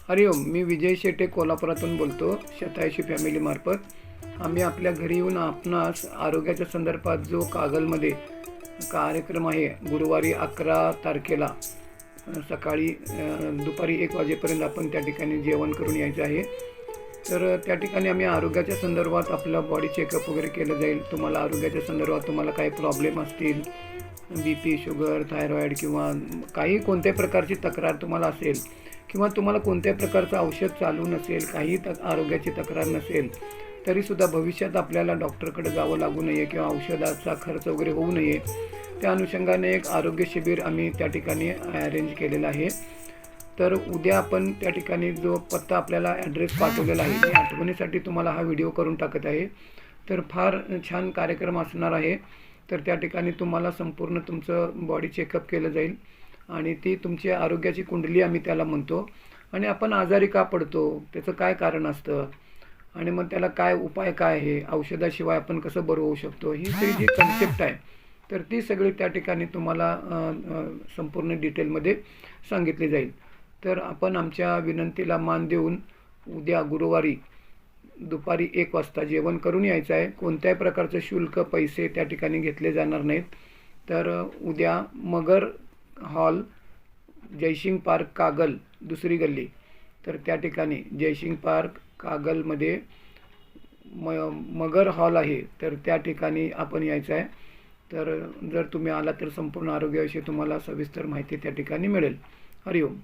हरिओम, मी विजय शेटे कोल्हापुरातून बोलतो. शतायुषी फॅमिलीमार्फत आम्ही आपल्या घरी येऊन आपणास आरोग्याच्या संदर्भात जो कागलमध्ये कार्यक्रम आहे गुरुवारी 11 तारखेला सकाळी दुपारी 1 वाजेपर्यंत आपण त्या ठिकाणी जेवण करून यायचं आहे. तर त्या ठिकाणी आम्ही आरोग्याच्या संदर्भात आपलं बॉडी चेकअप वगैरे केलं जाईल. तुम्हाला आरोग्याच्या संदर्भात तुम्हाला काही प्रॉब्लेम असतील, BP, शुगर, थायरॉईड किंवा काही कोणत्याही प्रकारची तक्रार तुम्हाला असेल किंवा तुम्हाला कोणत्याही प्रकारचं औषध चालू नसेल, काही आरोग्याची तक्रार नसेल, तरीसुद्धा भविष्यात आपल्याला डॉक्टरकडे जावं लागू नये किंवा औषधाचा खर्च वगैरे होऊ नये, त्या अनुषंगाने एक आरोग्य शिबिर आम्ही त्या ठिकाणी अरेंज केलेलं आहे. तर उद्या आपण त्या ठिकाणी जो पत्ता आपल्याला ॲड्रेस पाठवलेला आहे, मी आठवणीसाठी तुम्हाला हा व्हिडिओ करून टाकत आहे. तर फार छान कार्यक्रम असणार आहे. तर त्या ठिकाणी तुम्हाला संपूर्ण तुमचं बॉडी चेकअप केलं जाईल आणि ती तुमची आरोग्याची कुंडली आम्ही त्याला म्हणतो. आणि आपण आजारी का पडतो, त्याचं काय कारण असतं आणि मग त्याला काय उपाय काय आहे, औषधाशिवाय आपण कसं बरं होऊ शकतो, ही सगळी जी कन्सेप्ट आहे तर ती सगळी त्या ठिकाणी तुम्हाला संपूर्ण डिटेलमध्ये सांगितली जाईल. तर आपण आमच्या विनंतीला मान देऊन उद्या गुरुवारी दुपारी 1 वाजता जेवण करून यायचं आहे. कोणत्याही प्रकारचं शुल्क, पैसे त्या ठिकाणी घेतले जाणार नाहीत. तर उद्या मगर हॉल, जयसिंग पार्क, कागल, दुसरी गल्ली. तर त्या ठिकाणी जयसिंग पार्क कागलमध्ये मगर हॉल आहे. तर त्या ठिकाणी आपण यायचं आहे. तर जर तुम्ही आला तर संपूर्ण आरोग्याविषयी तुम्हाला सविस्तर माहिती त्या ठिकाणी मिळेल. हरिओम.